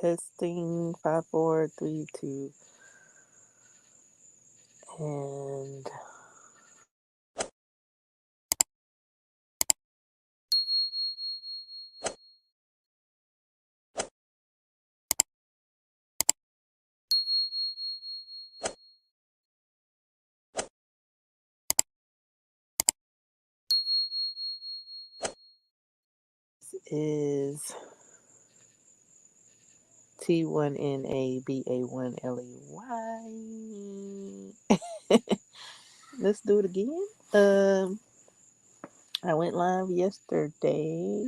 Testing 5, 4, 3, 2, and is T1NABA1LEY. Let's do it again. I went live yesterday.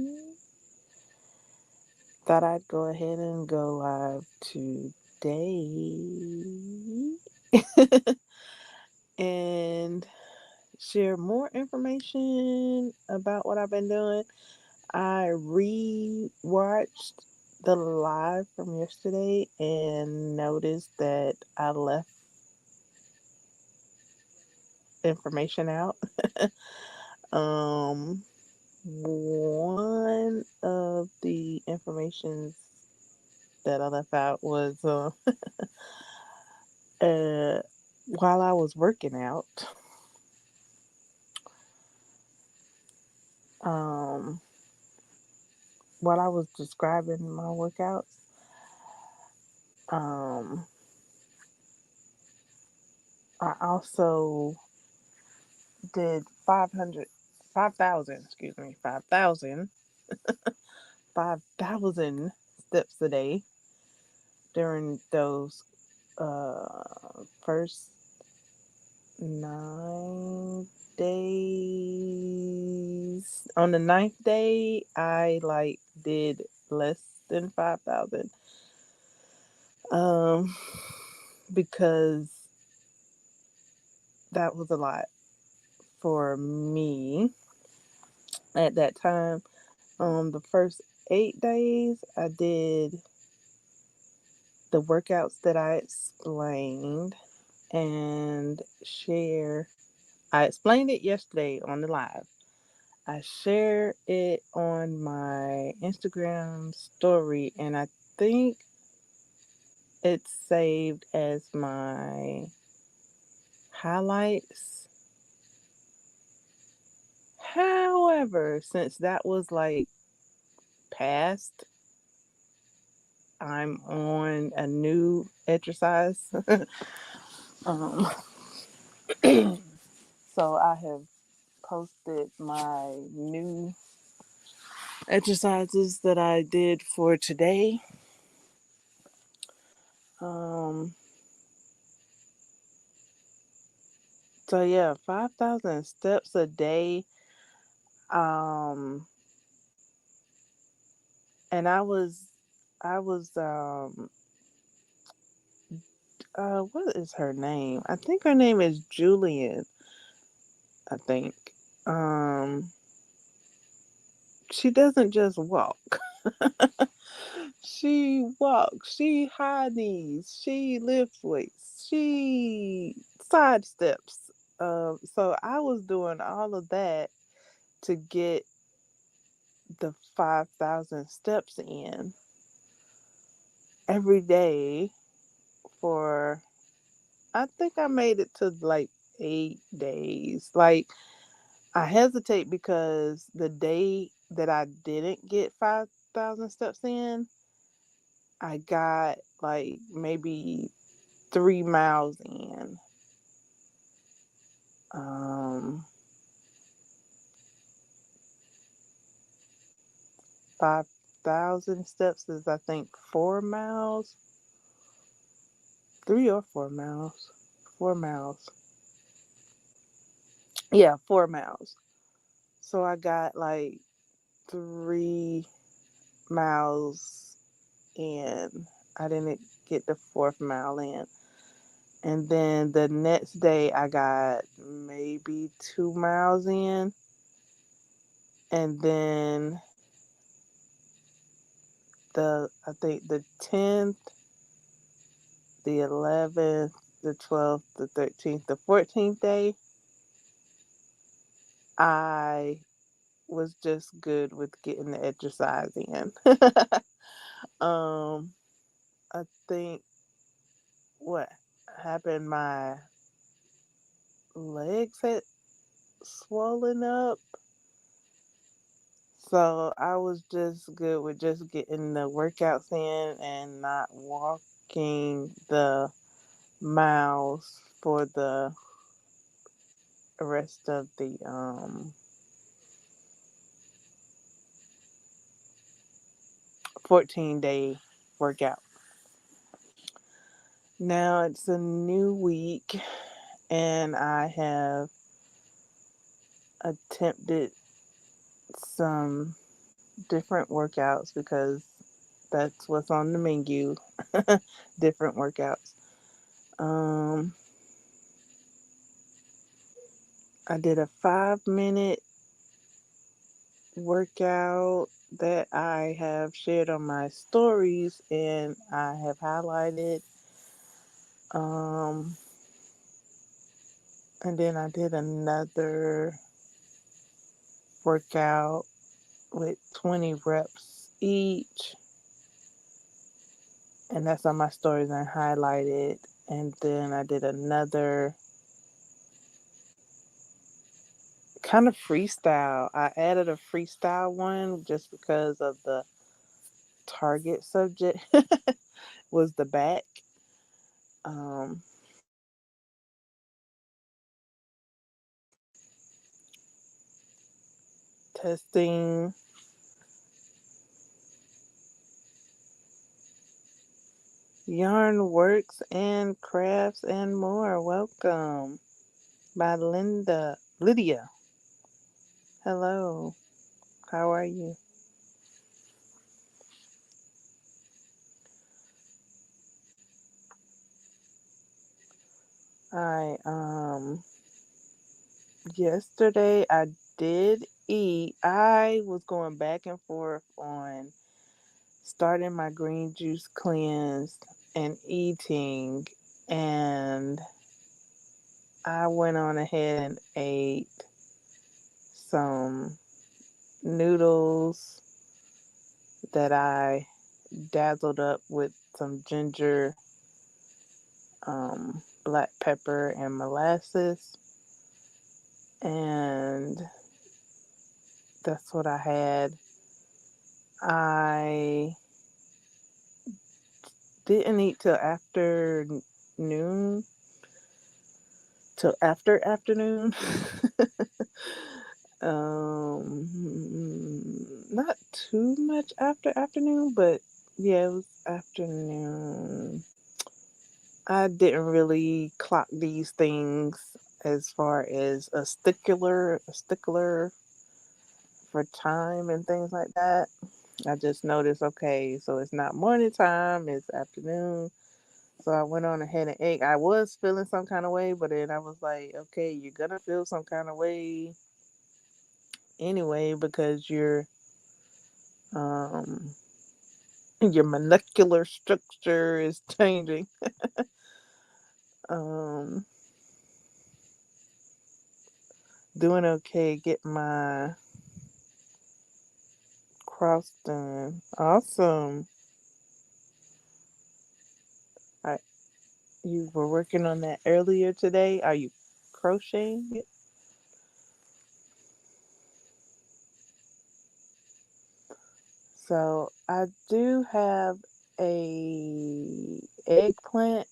Thought I'd go ahead and go live today and share more information about what I've been doing. I rewatched the live from yesterday and noticed that I left information out. um, One of the informations that I left out was uh, while I was working out, um, while I was describing my workouts, um, I also did 5,000, excuse me, 5,000 steps a day during those first 9 days. On the ninth day, I like did less than 5,000. Um, because that was a lot for me at that time. The first 8 days, I did the workouts that I explained and share. I explained it yesterday on the live. I share it on my Instagram story, and I think it's saved as my highlights. However, since that was like past, I'm on a new exercise. um, so I have posted my new exercises that I did for today. Um, so yeah, 5,000 steps a day. Um, and I was what is her name? I think her name is Julian. I think. Um, she doesn't just walk. She walks. She high knees. She lifts weights. She sidesteps. So I was doing all of that to get the 5,000 steps in every day for. I think I made it to like 8 days. Like I hesitate because the day that I didn't get 5,000 steps in, I got like maybe 3 miles in. Um, 5,000 steps is, I think, 4 miles, 3 or 4 miles, 4 miles. Yeah, 4 miles. So I got like 3 miles in. I didn't get the fourth mile in. And then the next day I got maybe 2 miles in. And then I think the 10th, the 11th, the 12th, the 13th, the 14th day, I was just good with getting the exercise in. um I think what happened, my legs had swollen up. So I was just good with just getting the workouts in and not walking the miles for the rest of the 14-day workout. Now it's a new week and I have attempted some different workouts because that's what's on the menu. Different workouts. Um, I did a 5-minute workout that I have shared on my stories and I have highlighted. Um, and then I did another workout with 20 reps each, and that's on my stories and highlighted. And then I did another kind of freestyle. I added a freestyle one just because of the target subject was the back. Um, testing. Yarn Works and Crafts and More. Welcome by Lydia. Hello. How are you? I yesterday I did eat. I was going back and forth on starting my green juice cleanse and eating, and I went on ahead and ate some noodles that I dazzled up with some ginger, black pepper, and molasses, and that's what I had. I didn't eat till noon, till after afternoon. Not too much after afternoon, but yeah, it was afternoon. I didn't really clock these things as far as a stickler for time and things like that. I just noticed, okay, so it's not morning time, it's afternoon. So I went on ahead and ate. I was feeling some kind of way, but then I was like, okay, you're gonna feel some kind of way anyway because um your molecular structure is changing. Um Doing okay, get my cross done. Awesome. I You were working on that earlier today. Are you crocheting it? So I do have a eggplant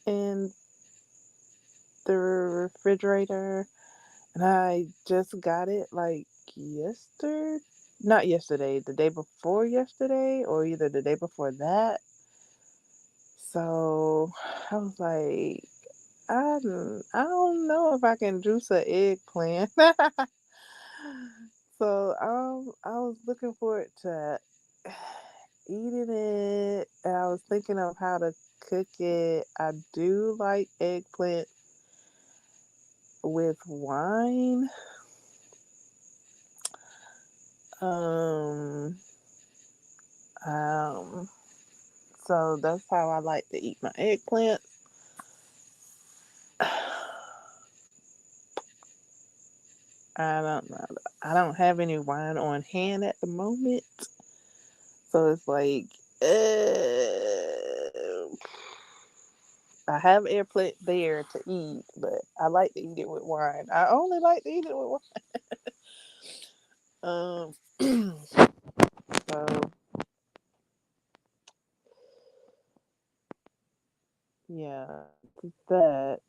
in the refrigerator, and I just got it like yesterday. Not yesterday, the day before yesterday, or either the day before that. So I was like, I don't know if I can juice an eggplant. So I was looking forward to eating it, and I was thinking of how to cook it. I do like eggplant with wine. Um, um, so that's how I like to eat my eggplant. I don't know. I don't have any wine on hand at the moment, so it's like. Uh, I have airplane there to eat, but I like to eat it with wine. I only like to eat it with wine. So yeah, that.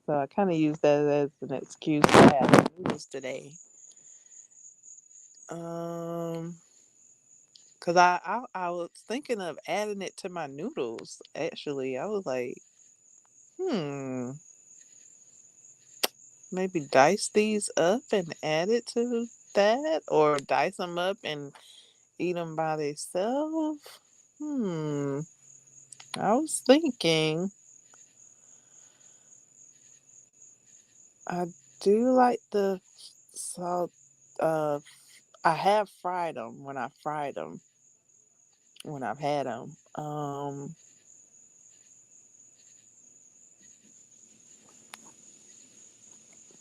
So I kind of use that as an excuse to have noodles today. Um, cause I was thinking of adding it to my noodles. Actually, I was like, hmm, maybe dice these up and add it to that, or dice them up and eat them by themselves. Hmm. I was thinking, I do like the salt. Uh, I have fried them when I fried them when I've had them.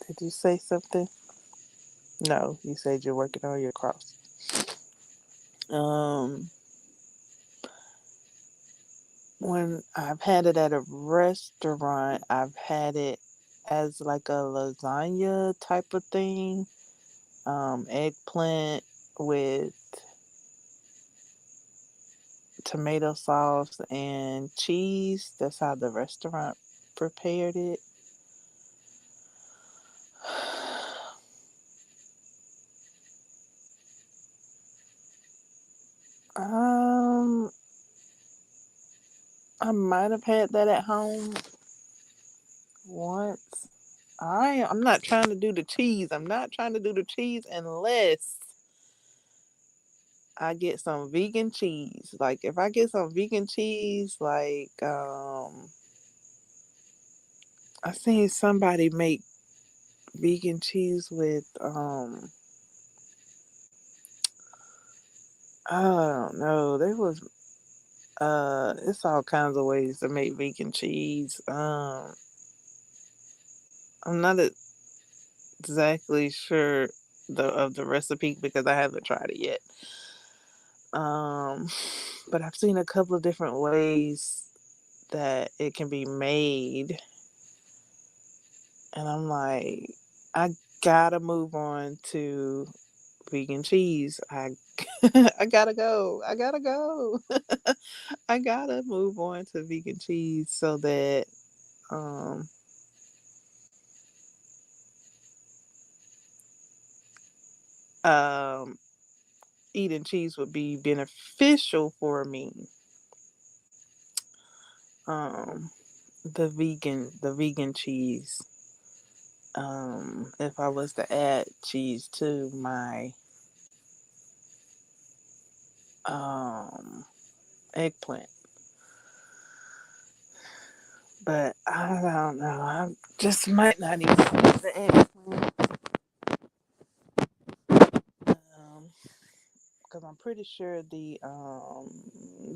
Did you say something? No, you said you're working on your cross. Um, when I've had it at a restaurant, I've had it as like a lasagna type of thing. Eggplant with tomato sauce and cheese. That's how the restaurant prepared it. Um, I might have had that at home once. I'm not trying to do the cheese. I'm not trying to do the cheese unless I get some vegan cheese. Like if I get some vegan cheese, like I seen somebody make vegan cheese with I don't know. There was it's all kinds of ways to make vegan cheese. I'm not exactly sure of the recipe because I haven't tried it yet. Um, but I've seen a couple of different ways that it can be made, and I'm like, I gotta move on to vegan cheese. I gotta go. I gotta go. I gotta move on to vegan cheese so that um um eating cheese would be beneficial for me. Um, the vegan cheese. If I was to add cheese to my um eggplant, but I don't know. I just might not even use the eggplant. Because I'm pretty sure the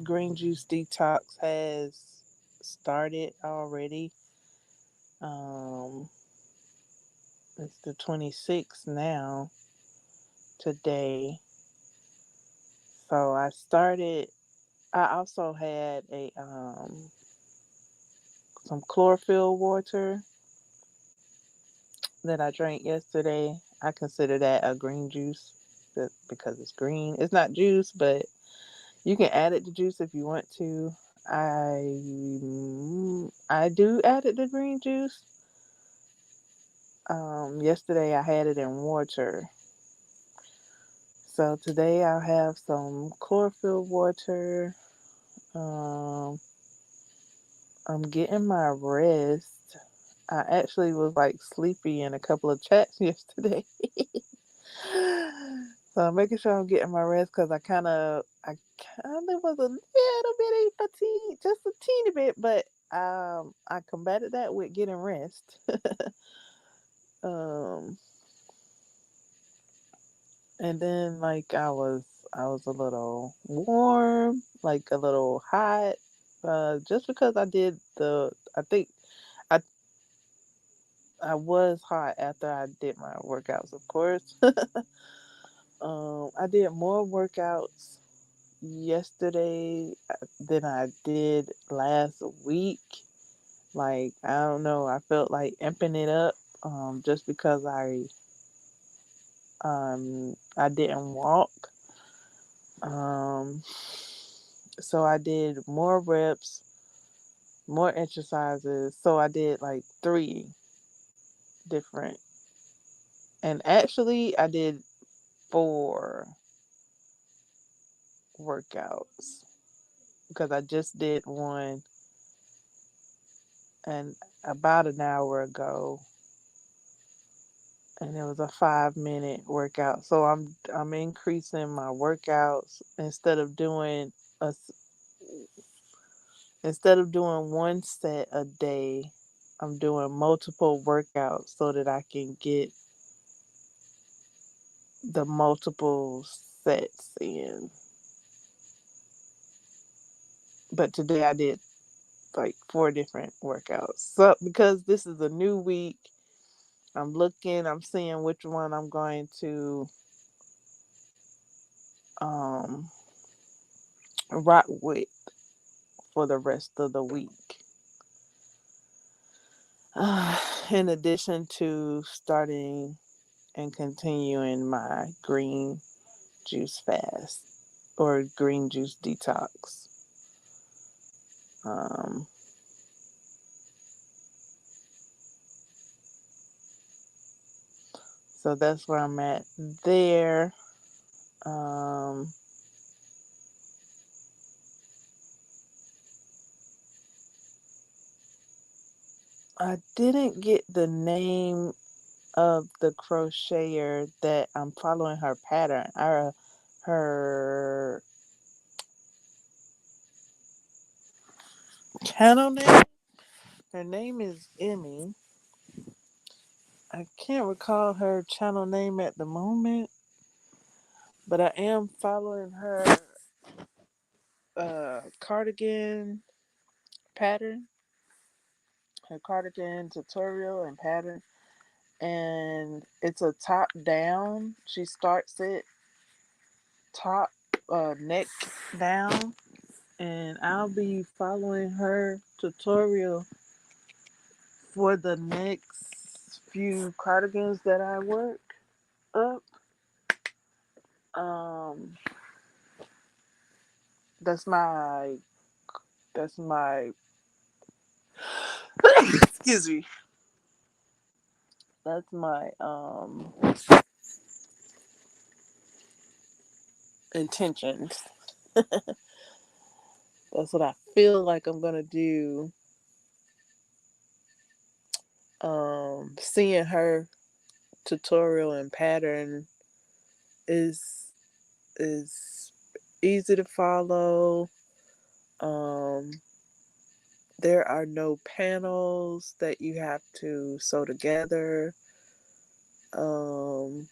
green juice detox has started already. Um, it's the 26th now today. So I started. I also had a some chlorophyll water that I drank yesterday. I consider that a green juice because it's green. It's not juice, but you can add it to juice if you want to. I do add it to green juice. Yesterday I had it in water. So today I'll have some chlorophyll water. Um, I'm getting my rest. I actually was like sleepy in a couple of chats yesterday. So I'm making sure I'm getting my rest because I kind of was a little bit fatigued, just a teeny bit, but I combated that with getting rest. um, and then like I was a little warm, like a little hot, just because I think I I was hot after I did my workouts, of course. I did more workouts yesterday than I did last week. Like, I don't know, I felt like amping it up just because I didn't walk. Um so I did more reps, more exercises. So I did like three different, and actually I did four workouts because I just did one and about an hour ago, and it was a 5 minute workout. So I'm increasing my workouts a instead of doing one set a day. I'm doing multiple workouts so that I can get the multiple sets in. But today I did like four different workouts. So because this is a new week, I'm seeing which one I'm going to um rock with for the rest of the week. In addition to starting and continuing my green juice fast or green juice detox. Um, so that's where I'm at there. Um, I didn't get the name of the crocheter that I'm following her pattern. Her channel name. Her name is Emmy. I can't recall her channel name at the moment, but I am following her cardigan pattern, her cardigan tutorial and pattern, and it's a top down. She starts it top neck down, and I'll be following her tutorial for the next few cardigans that I work up. Um, that's my that's my excuse me. That's my intentions. That's what I feel like I'm gonna do. Seeing her tutorial and pattern is is easy to follow. Um, there are no panels that you have to sew together. Um,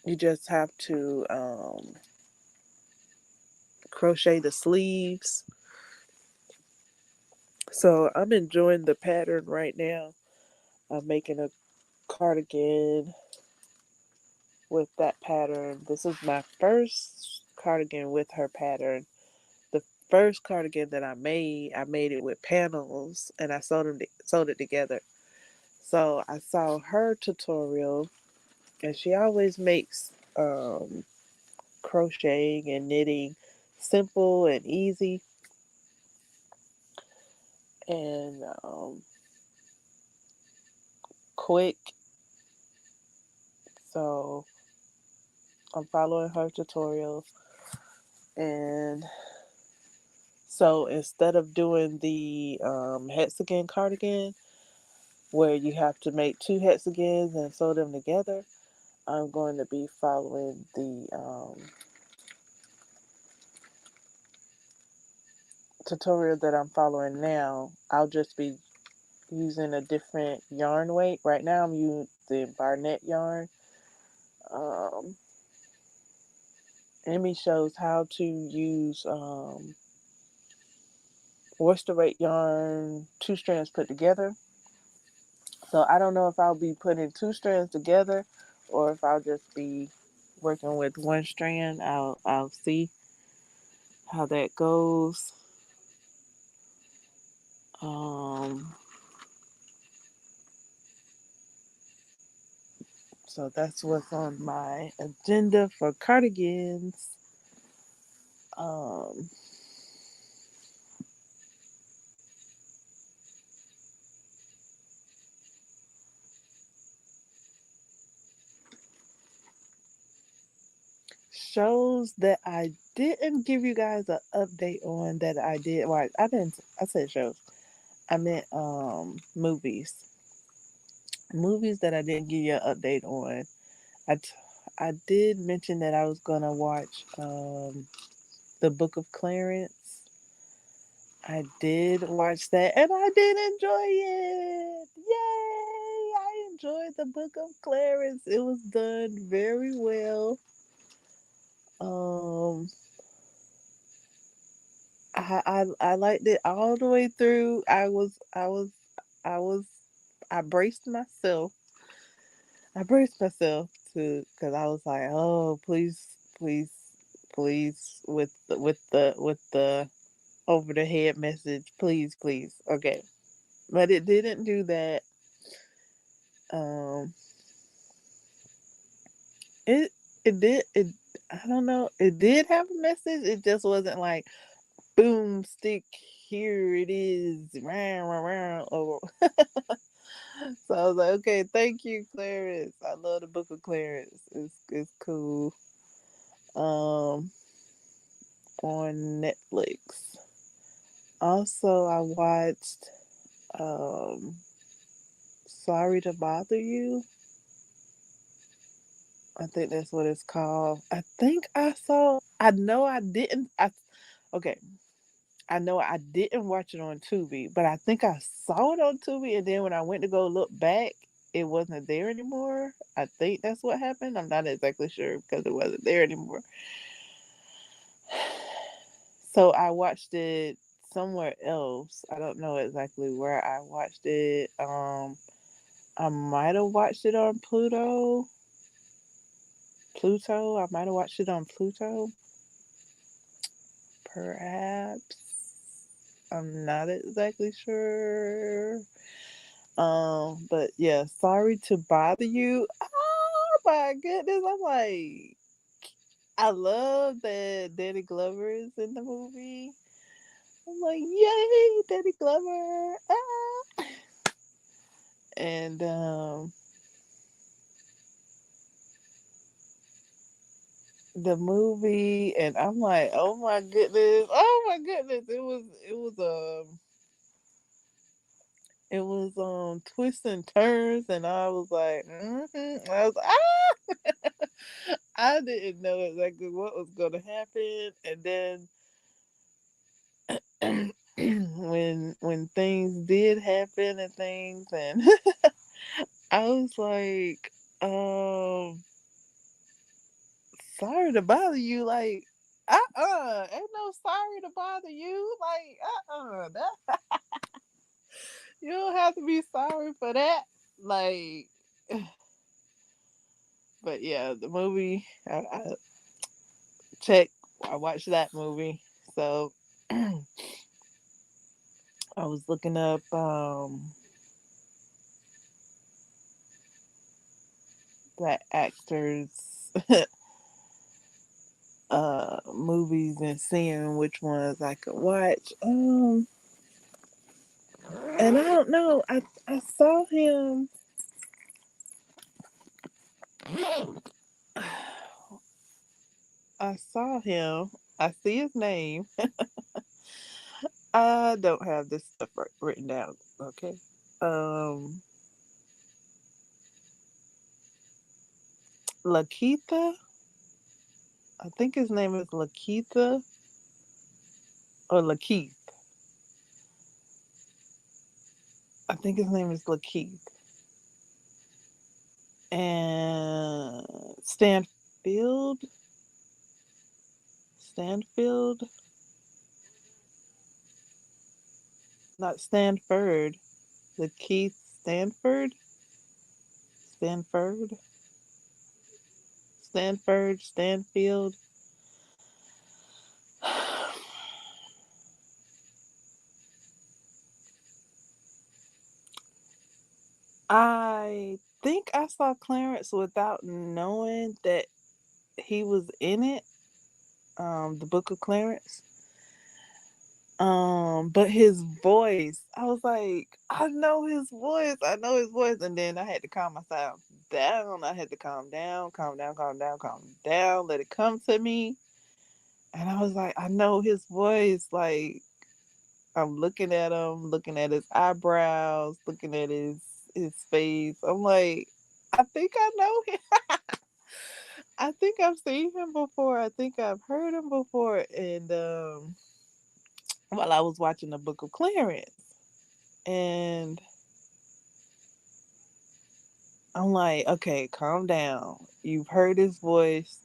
you just have to crochet the sleeves. So I'm enjoying the pattern right now. I'm making a cardigan with that pattern. This is my first cardigan with her pattern. The first cardigan that I made it with panels and I sewed it together. So I saw her tutorial, and she always makes crocheting and knitting simple and easy, and quick. So I'm following her tutorial, and so instead of doing the hexagon cardigan where you have to make two hexagons and sew them together, I'm going to be following the tutorial that I'm following now. I'll just be using a different yarn weight. Right now I'm using Barnett yarn. Um, Emmy shows how to use worsted weight yarn, two strands put together. So I don't know if I'll be putting two strands together or if I'll just be working with one strand. I'll see how that goes. Um, so that's what's on my agenda for cardigans. Um, Shows that I didn't give you guys an update on that I did. Well, I didn't. I said shows. I meant movies. Movies that I didn't give you an update on. I t- I did mention that I was gonna watch the Book of Clarence. I did watch that and I did enjoy it. Yay! I enjoyed the Book of Clarence. It was done very well. Um I liked it all the way through. I was I braced myself. I braced myself to because I was like, oh please with the over the head message, please. Okay. But it didn't do that. Um it it I don't know. It did have a message. It just wasn't like boomstick, here it is. Rah, rah, rah, or so I was like, okay, thank you, Clarence. I love the Book of Clarence. It's cool. Um, on Netflix. Also, I watched Sorry to Bother You. I think that's what it's called. I think I saw. I know I didn't. Okay. I know I didn't watch it on Tubi, but I think I saw it on Tubi, and then when I went to go look back, it wasn't there anymore. I think that's what happened. I'm not exactly sure because it wasn't there anymore. So I watched it somewhere else. I don't know exactly where I watched it. I might have watched it on Pluto. Pluto. I might have watched it on Pluto. Perhaps. I'm not exactly sure. But yeah, sorry to bother you. Oh my goodness, I'm like, I love that Danny Glover is in the movie. I'm like, yay, Danny Glover! Ah! And the movie, and I'm like, oh my goodness, it was twists and turns, and I was like, I was I didn't know exactly what was going to happen, and then when things did happen and things, and I was like, sorry to bother you, like. Ain't no sorry to bother you. Like, that you don't have to be sorry for that. Like, but yeah, the movie I checked. I watched that movie. So I was looking up black actors movies and seeing which ones I could watch. And I don't know. I saw him. I saw him. I see his name. I don't have this stuff written down. Okay. Um, Lakitha. I think his name is Lakitha or Lakeith. I think his name is Lakeith. And Stanfield. Stanfield. Not Stanford. Lakeith Stanford. Stanford. Stanfield. I think I saw Clarence without knowing that he was in it. The Book of Clarence. But his voice, I was like, I know his voice, I know his voice, and then I had to calm myself down. I had to calm down, calm down, calm down, calm down, let it come to me. And I was like, I know his voice. Like, I'm looking at him, looking at his eyebrows, looking at his face. I'm like, I think I know him. I think I've seen him before. I think I've heard him before. And while I was watching the Book of Clarence, and I'm like, okay, calm down. You've heard his voice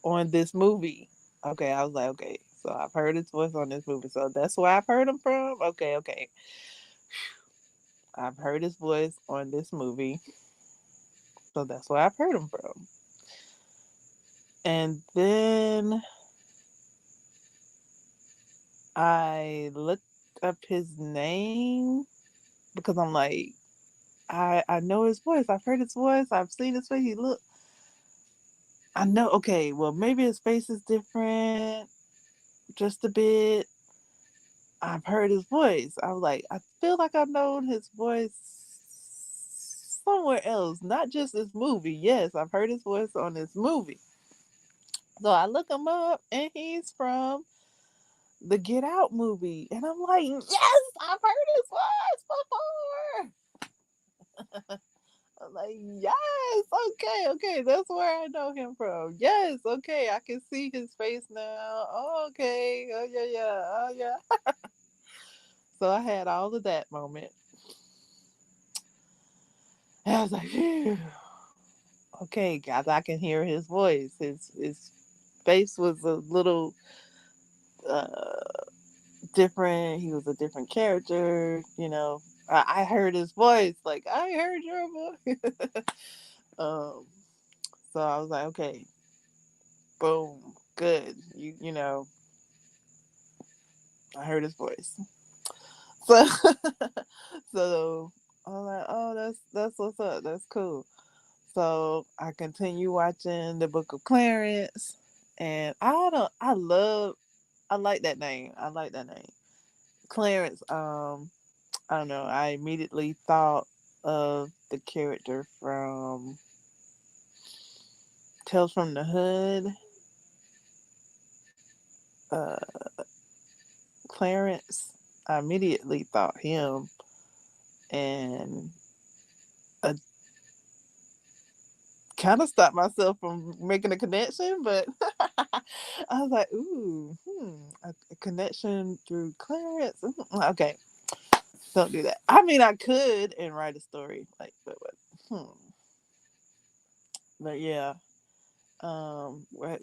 on this movie. Okay, I was like, okay, so I've heard his voice on this movie. So that's where I've heard him from. Okay, okay. I've heard his voice on this movie. So that's where I've heard him from. And then I looked up his name because I'm like, I know his voice. I've heard his voice. I've seen his face. He look. I know. Okay, well maybe his face is different, just a bit. I've heard his voice. I was like, I feel like I've known his voice somewhere else, not just this movie. Yes, I've heard his voice on this movie. So I look him up, and he's from the Get Out movie, and I'm like, yes, I've heard his voice before. I'm like, yes, okay, okay, that's where I know him from. Yes, okay, I can see his face now. Oh, okay, oh yeah, yeah, oh yeah. So I had all of that moment. And I was like, phew. Okay, guys, I can hear his voice. His face was a little uh different. He was a different character. I heard his voice. Like I heard your voice. um, so I was like, okay, boom, good. I heard his voice. So so I was like, oh, that's what's up. That's cool. So I continue watching the Book of Clarence, and I like that name. I like that name, Clarence. I don't know. I immediately thought of the character from Tales from the Hood, uh, Clarence. I immediately thought him, and I kind of stopped myself from making a connection, but I was like, ooh, a connection through Clarence. Okay, don't do that. I mean, I could and write a story like, but yeah, what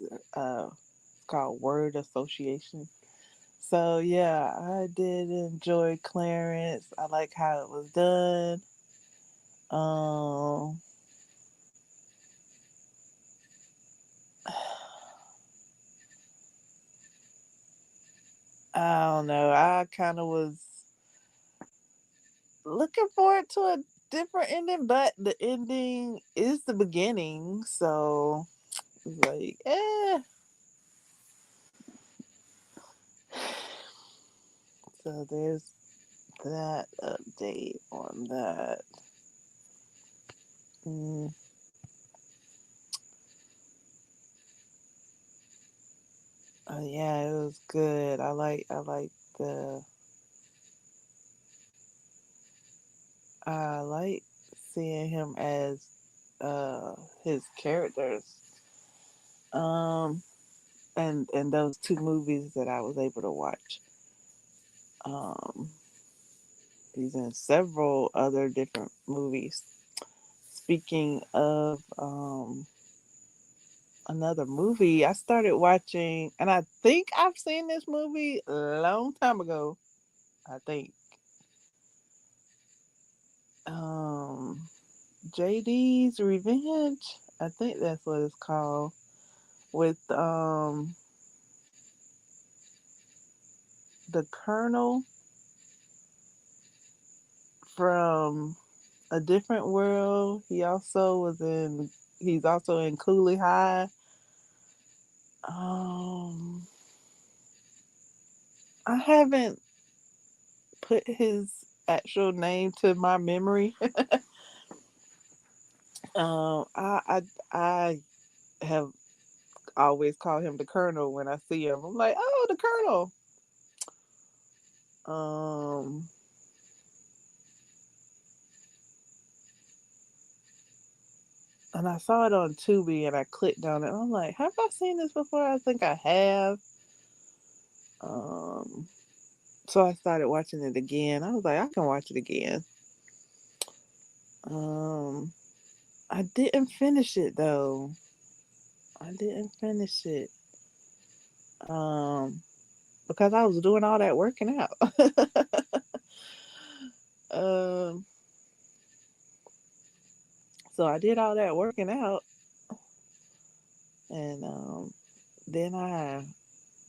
called word association. So yeah, I did enjoy Clarence. I like how it was done. Um, I don't know. I kind of was looking forward to a different ending, but the ending is the beginning. So it's like, So there's that update on that. Mm, yeah, it was good. I like the I like seeing him as his characters. Um and those two movies that I was able to watch. Um he's in several other different movies. Speaking of another movie, I started watching, and I think I've seen this movie a long time ago. I think um JD's Revenge. I think that's what it's called. with the Colonel from A Different World. He's also in Cooley High. Um I haven't put his actual name to my memory. I have always called him the Colonel when I see him. I'm like, oh, the Colonel. Um, and I saw it on Tubi, and I clicked on it. I'm like, have I seen this before? I think I have. Um, so I started watching it again. I was like, I can watch it again. Um, I didn't finish it though. I didn't finish it. Um, because I was doing all that working out. um, so I did all that working out, and then I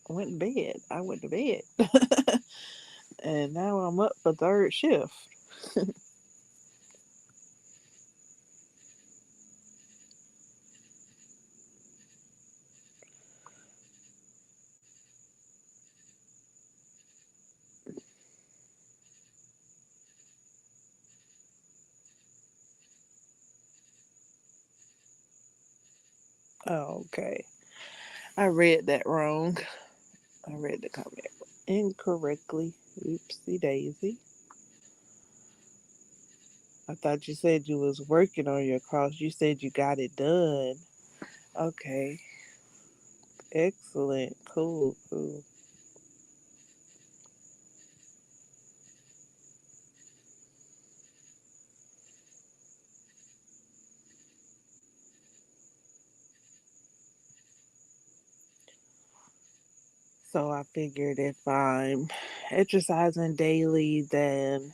went to bed. I went to bed, and now I'm up for third shift. Oh, okay. I read that wrong. I read the comment incorrectly. Oopsie daisy. I thought you said you was working on your cross. You said you got it done. Okay. Excellent. Cool. Cool. So I figured if I'm exercising daily, then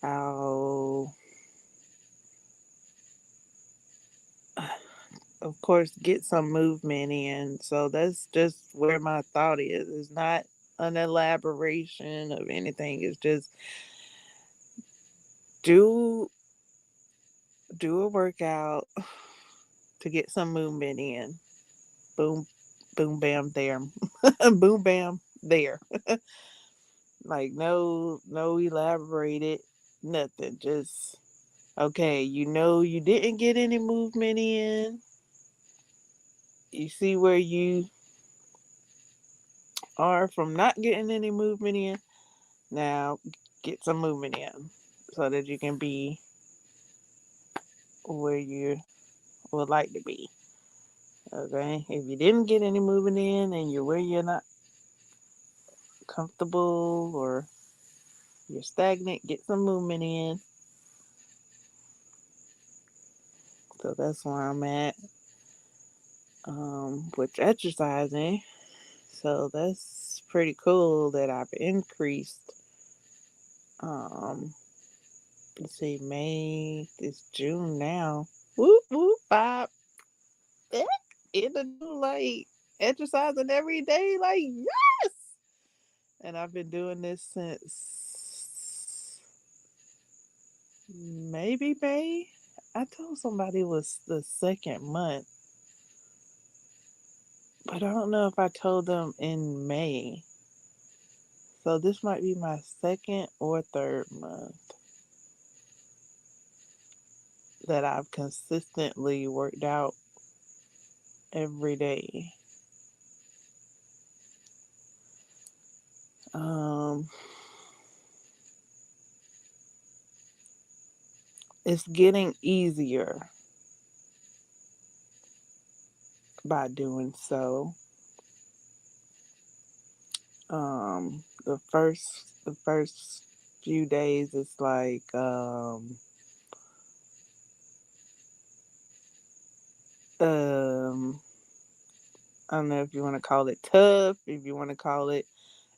I'll, of course, get some movement in. So that's just where my thought is. It's not an elaboration of anything. It's just do do a workout to get some movement in. Boom, boom, bam, there. Boom, bam, there. Like no elaborated, nothing. Just okay. You know you didn't get any movement in. You see where you are from not getting any movement in. Now get some movement in so that you can be where you would like to be. Okay. If you didn't get any movement in and you're where you're not comfortable or you're stagnant, get some movement in. So that's where I'm at with exercising. So that's pretty cool that I've increased. Um, let's see, May, it's June now. Whoop whoop, five eh, in the new like exercising every day, like yes. And I've been doing this since maybe May. I told somebody it was the second month, but I don't know if I told them in May. So this might be my second or third month that I've consistently worked out every day. Um, it's getting easier by doing so. The first few days it's like um I don't know if you want to call it tough, if you want to call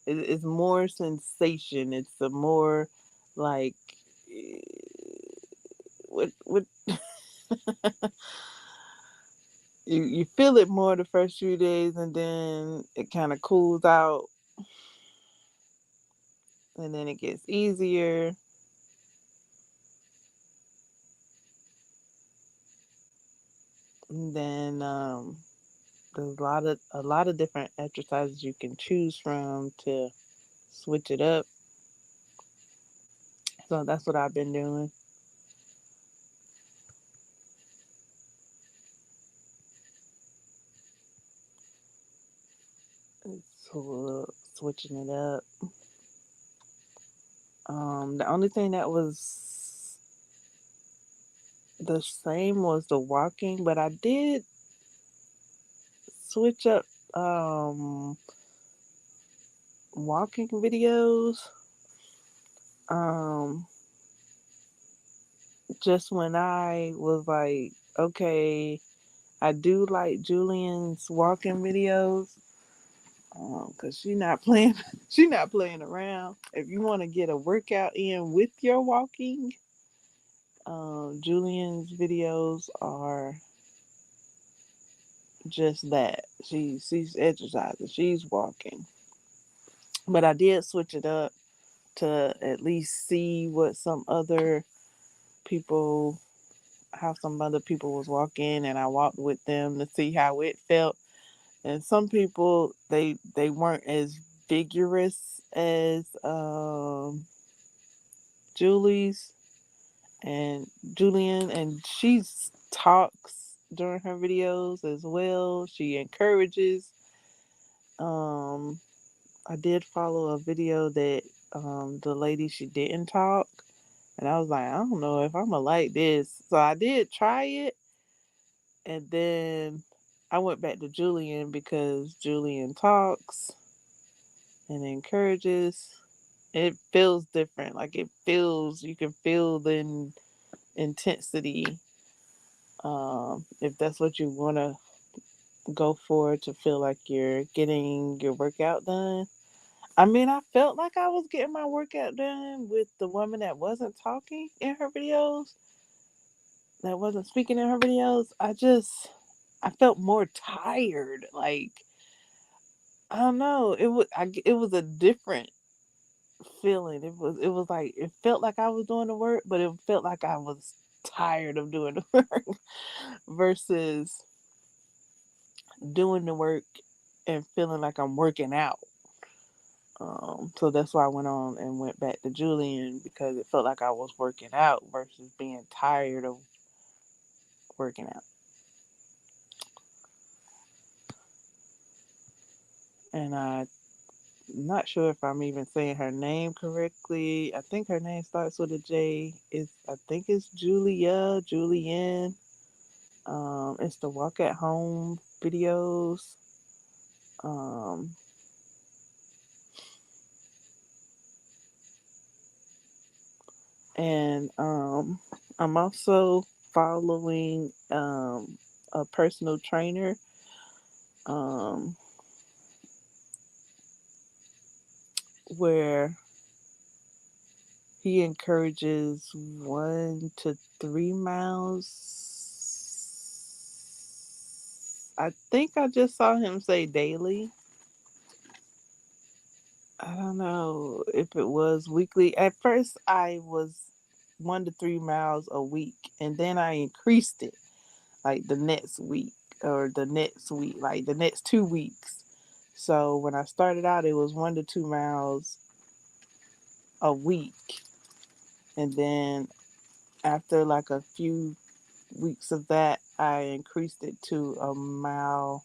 it's more sensation. It's a more like what you feel it more the first few days, and then it kind of cools out, and then it gets easier. And then there's a lot of different exercises you can choose from to switch it up. So that's what I've been doing. So switching it up. The only thing that was the same was the walking, but I did switch up walking videos. Um, just when I was like, okay, I do like Julian's walking videos. Cause she not playing, she not playing around. If you want to get a workout in with your walking, Julian's videos are just that. She's exercising, she's walking. But I did switch it up to at least see what some other people, how some other people was walking, and I walked with them to see how it felt. And some people they weren't as vigorous as Julie's and Julian, and she talks during her videos as well. She encourages. Um, I did follow a video that the lady, she didn't talk, and I was like, I don't know if I'm gonna like this. So I did try it, and then I went back to Julian because Julian talks and encourages. It feels different. Like it feels, you can feel the intensity. If that's what you want to go for to feel like you're getting your workout done. I mean, I felt like I was getting my workout done with the woman that wasn't talking in her videos, that wasn't speaking in her videos. I felt more tired. Like, I don't know. It was a different feeling. It was like, it felt like I was doing the work, but it felt like I was tired of doing the work versus doing the work and feeling like I'm working out. So that's why I went on and went back to Julian because it felt like I was working out versus being tired of working out. And I'm not sure if I'm even saying her name correctly. I think her name starts with a J. I think it's Julianne. It's the walk at home videos. Um, and I'm also following a personal trainer, um, where he encourages 1 to 3 miles. I think I just saw him say daily. I don't know if it was weekly. At first, I was 1 to 3 miles a week, and then I increased it like the next week or the next week, like the next 2 weeks. So when I started out, it was 1 to 2 miles a week, and then after like a few weeks of that, I increased it to a mile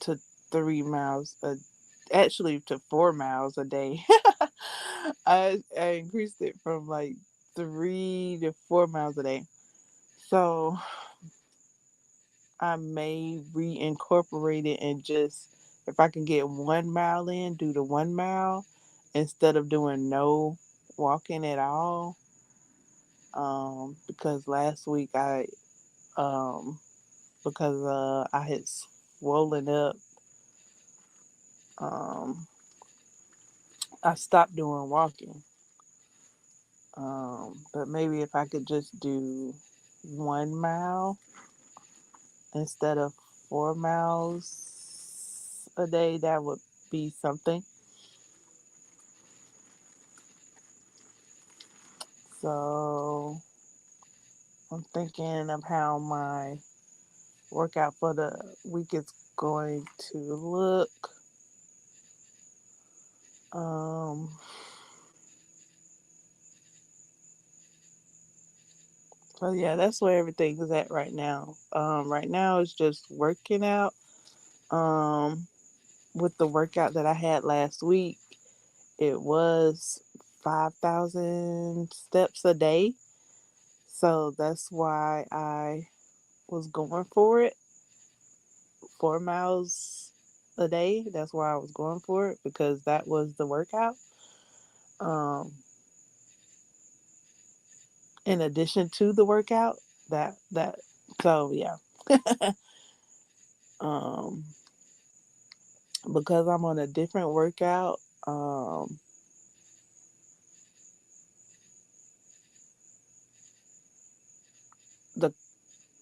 to 3 miles actually to 4 miles a day. I increased it from like 3 to 4 miles a day. So I may reincorporate it and just, if I can get 1 mile in, do the 1 mile instead of doing no walking at all. Because last week um because I had swollen up, um I stopped doing walking. But maybe if I could just do 1 mile instead of 4 miles a day, that would be something. So I'm thinking of how my workout for the week is going to look. Um, so yeah, that's where everything is at right now. Right now it's just working out. Um, with the workout that I had last week, it was 5,000 steps a day. So that's why I was going for it. 4 miles a day. That's why I was going for it because that was the workout. Um, in addition to the workout, that so yeah. um, because I'm on a different workout. The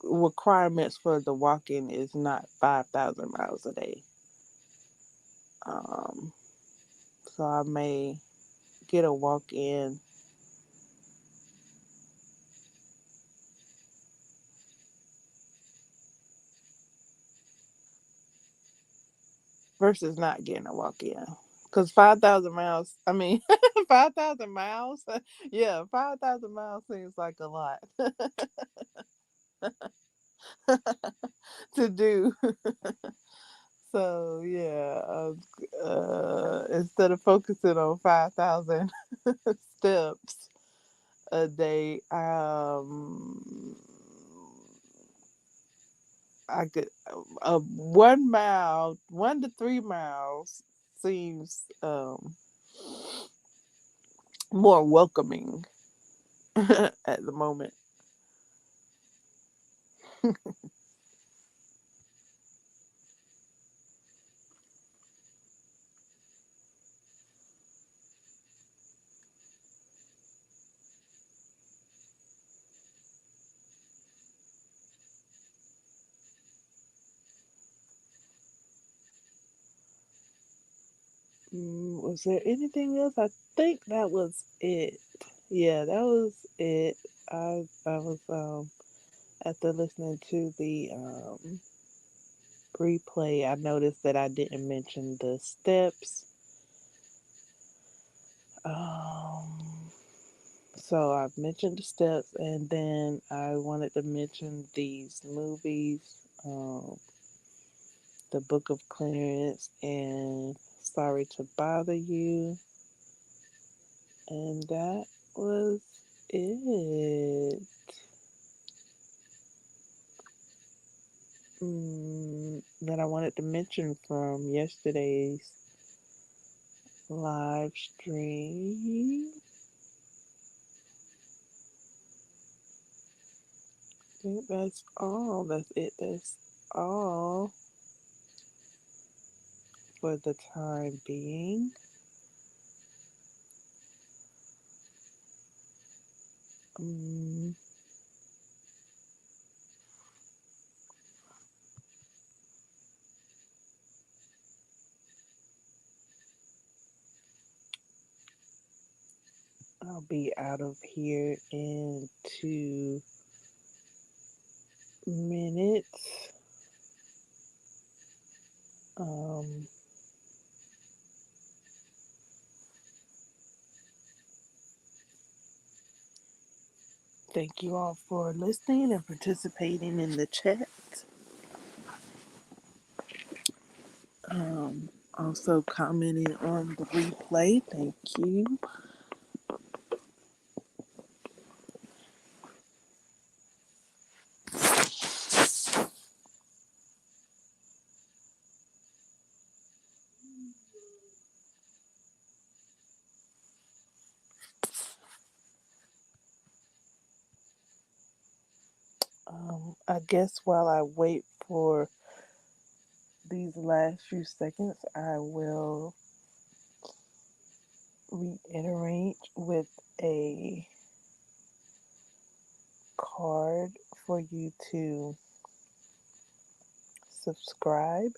requirements for the walking is not 5,000 miles a day. Um, so I may get a walk in versus not getting a walk in. Because 5,000 miles, I mean, 5,000 miles? Yeah, 5,000 miles seems like a lot to do. So, yeah, instead of focusing on 5,000 steps a day, I could, 1 mile, 1 to 3 miles seems more welcoming at the moment. Was there anything else? I think that was it. Yeah, that was it. I was after listening to the replay, I noticed that I didn't mention the steps. Um, so I've mentioned the steps, and then I wanted to mention these movies, The Book of Clarence and Sorry to Bother You. And that was it. That I wanted to mention from yesterday's live stream. I think that's all. That's it. That's all for the time being. Um, I'll be out of here in 2 minutes. Um, thank you all for listening and participating in the chat. Also commenting on the replay. Thank you. I guess while I wait for these last few seconds, I will reiterate with a card for you to subscribe.